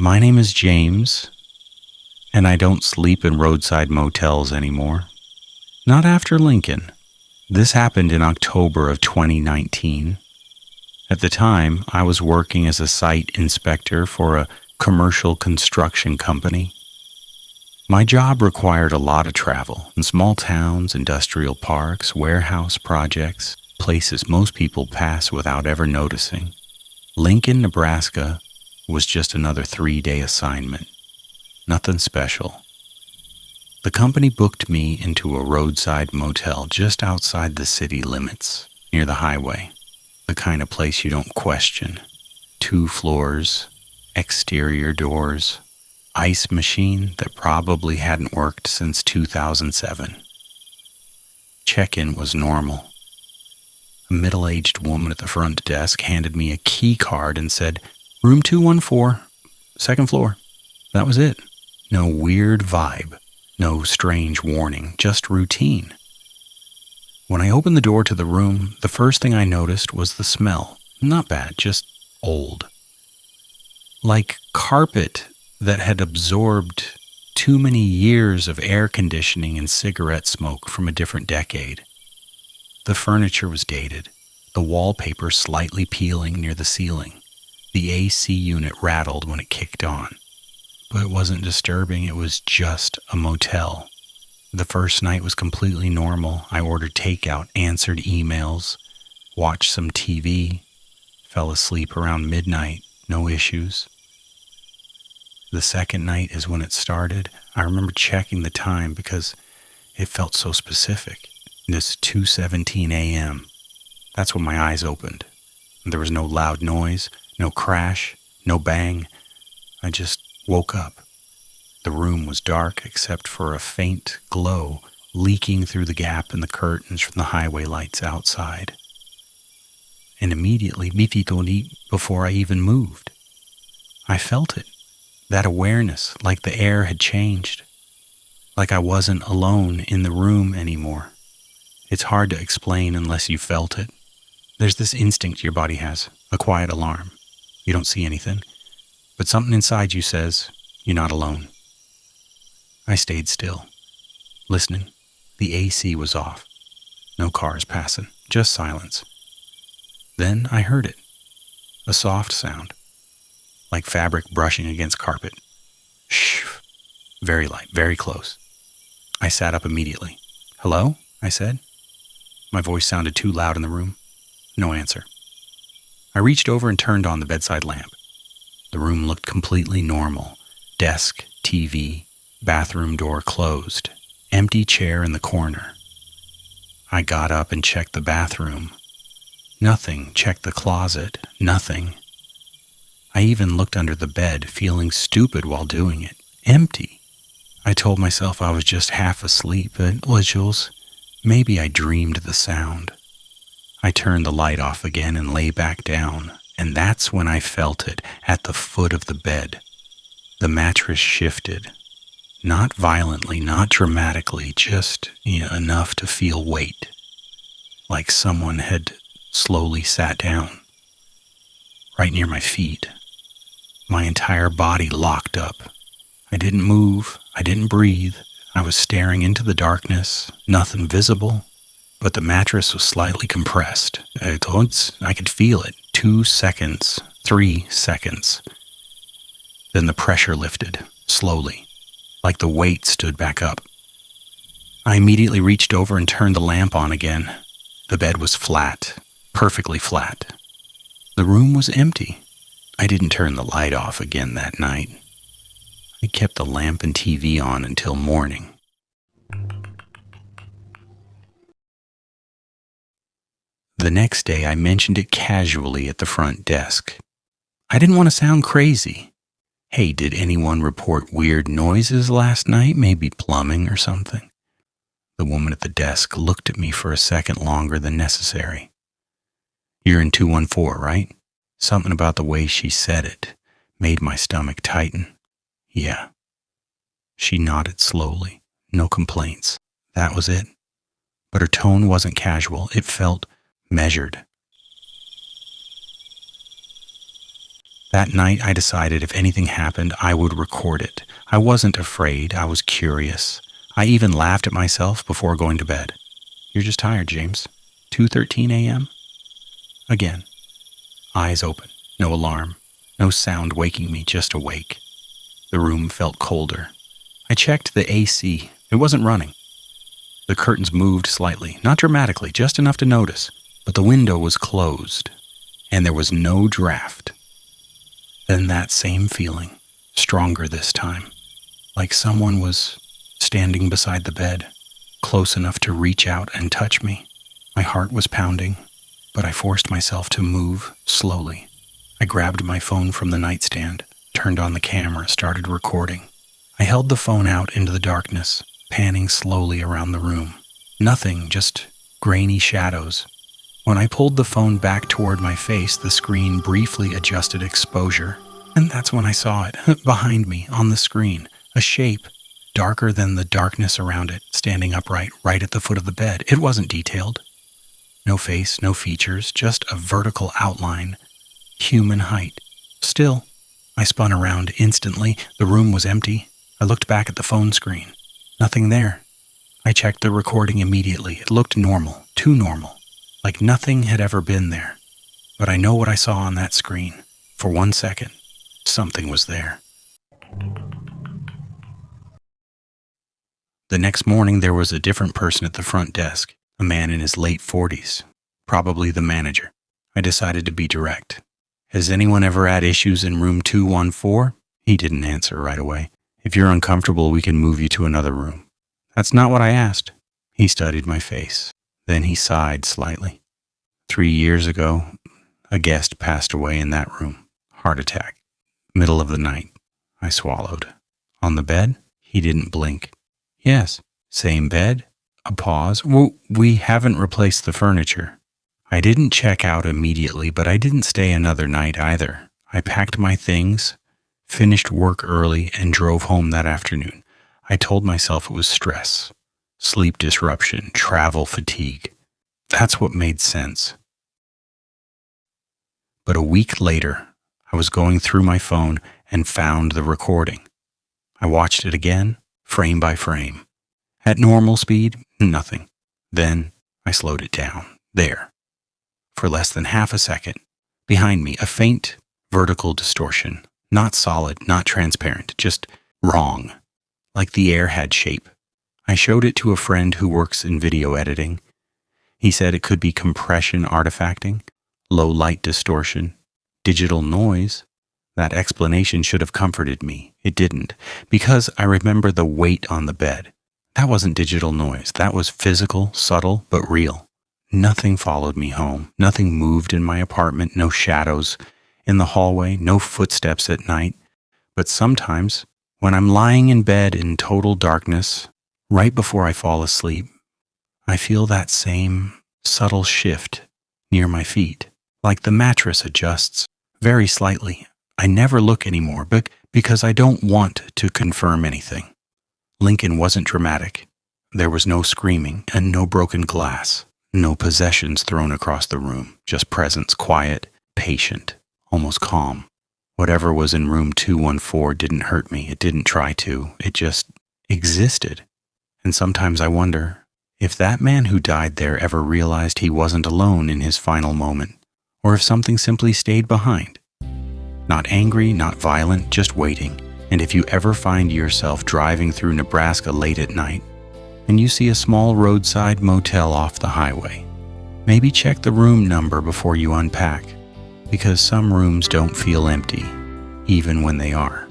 My name is James, and I don't sleep in roadside motels anymore. Not after Lincoln. This happened in October of 2019. At the time, I was working as a site inspector for a commercial construction company. My job required a lot of travel in small towns, industrial parks, warehouse projects, places most people pass without ever noticing. Lincoln, Nebraska was just another 3-day assignment. Nothing special. The company booked me into a roadside motel just outside the city limits, near the highway. The kind of place you don't question. 2 floors, exterior doors, ice machine that probably hadn't worked since 2007. Check-in was normal. A middle-aged woman at the front desk handed me a key card and said, "Room 214, second floor." That was it. No weird vibe, no strange warning, just routine. When I opened the door to the room, the first thing I noticed was the smell. Not bad, just old. Like carpet that had absorbed too many years of air conditioning and cigarette smoke from a different decade. The furniture was dated, the wallpaper slightly peeling near the ceiling. The AC unit rattled when it kicked on. But it wasn't disturbing, it was just a motel. The first night was completely normal. I ordered takeout, answered emails, watched some TV, fell asleep around midnight, no issues. The second night is when it started. I remember checking the time because it felt so specific. It's 2:17 a.m. That's when my eyes opened. There was no loud noise, no crash, no bang. I just woke up. The room was dark except for a faint glow leaking through the gap in the curtains from the highway lights outside. And immediately, before I even moved, I felt it. That awareness, like the air had changed. Like I wasn't alone in the room anymore. It's hard to explain unless you felt it. There's this instinct your body has, a quiet alarm. You don't see anything, but something inside you says, you're not alone. I stayed still, listening. The AC was off. No cars passing, just silence. Then I heard it. A soft sound, like fabric brushing against carpet. Shh. Very light, very close. I sat up immediately. "Hello?" I said. My voice sounded too loud in the room. No answer. I reached over and turned on the bedside lamp. The room looked completely normal. Desk, TV, bathroom door closed. Empty chair in the corner. I got up and checked the bathroom. Nothing. Checked the closet. Nothing. I even looked under the bed, feeling stupid while doing it. Empty. I told myself I was just half asleep, but maybe I dreamed the sound. I turned the light off again and lay back down, and that's when I felt it, at the foot of the bed. The mattress shifted. Not violently, not dramatically, just enough to feel weight. Like someone had slowly sat down. Right near my feet. My entire body locked up. I didn't move. I didn't breathe. I was staring into the darkness. Nothing visible. But the mattress was slightly compressed. I could feel it. 2 seconds. 3 seconds. Then the pressure lifted, slowly, like the weight stood back up. I immediately reached over and turned the lamp on again. The bed was flat, perfectly flat. The room was empty. I didn't turn the light off again that night. I kept the lamp and TV on until morning. The next day, I mentioned it casually at the front desk. I didn't want to sound crazy. Hey, did anyone report weird noises last night? Maybe plumbing or something? The woman at the desk looked at me for a second longer than necessary. "You're in 214, right?" Something about the way she said it made my stomach tighten. "Yeah." She nodded slowly. No complaints. That was it. But her tone wasn't casual. It felt measured. That night, I decided if anything happened, I would record it. I wasn't afraid. I was curious. I even laughed at myself before going to bed. You're just tired, James. 2:13 a.m.? Again. Eyes open. No alarm. No sound waking me, just awake. The room felt colder. I checked the AC. It wasn't running. The curtains moved slightly, not dramatically, just enough to notice, but the window was closed, and there was no draft. Then that same feeling, stronger this time, like someone was standing beside the bed, close enough to reach out and touch me. My heart was pounding, but I forced myself to move slowly. I grabbed my phone from the nightstand, turned on the camera, started recording. I held the phone out into the darkness, panning slowly around the room. Nothing, just grainy shadows. When I pulled the phone back toward my face, the screen briefly adjusted exposure, and that's when I saw it, behind me, on the screen, a shape, darker than the darkness around it, standing upright, right at the foot of the bed. It wasn't detailed. No face, no features, just a vertical outline, human height. Still, I spun around instantly. The room was empty. I looked back at the phone screen. Nothing there. I checked the recording immediately. It looked normal, too normal, like nothing had ever been there. But I know what I saw on that screen. For 1 second, something was there. The next morning, there was a different person at the front desk, a man in his late 40s, probably the manager. I decided to be direct. Has anyone ever had issues in room 214? He didn't answer right away. If you're uncomfortable, we can move you to another room. That's not what I asked. He studied my face. Then he sighed slightly. 3 years ago, a guest passed away in that room. Heart attack. Middle of the night. I swallowed. On the bed? He didn't blink. Yes. Same bed? A pause. We haven't replaced the furniture. I didn't check out immediately, but I didn't stay another night either. I packed my things, finished work early, and drove home that afternoon. I told myself it was stress, sleep disruption, travel fatigue. That's what made sense. But a week later, I was going through my phone and found the recording. I watched it again, frame by frame. At normal speed, nothing. Then I slowed it down. There. For less than half a second. Behind me, a faint vertical distortion. Not solid, not transparent, just wrong. Like the air had shape. I showed it to a friend who works in video editing. He said it could be compression artifacting, low light distortion, digital noise. That explanation should have comforted me. It didn't, because I remember the weight on the bed. That wasn't digital noise. That was physical, subtle, but real. Nothing followed me home. Nothing moved in my apartment. No shadows in the hallway. No footsteps at night. But sometimes, when I'm lying in bed in total darkness, right before I fall asleep, I feel that same subtle shift near my feet, like the mattress adjusts very slightly. I never look anymore, because I don't want to confirm anything. Lincoln wasn't dramatic. There was no screaming and no broken glass, no possessions thrown across the room, just presence, quiet, patient, almost calm. Whatever was in room 214 didn't hurt me. It didn't try to. It just existed. And sometimes I wonder if that man who died there ever realized he wasn't alone in his final moment, or if something simply stayed behind. Not angry, not violent, just waiting. And if you ever find yourself driving through Nebraska late at night, and you see a small roadside motel off the highway, maybe check the room number before you unpack, because some rooms don't feel empty, even when they are.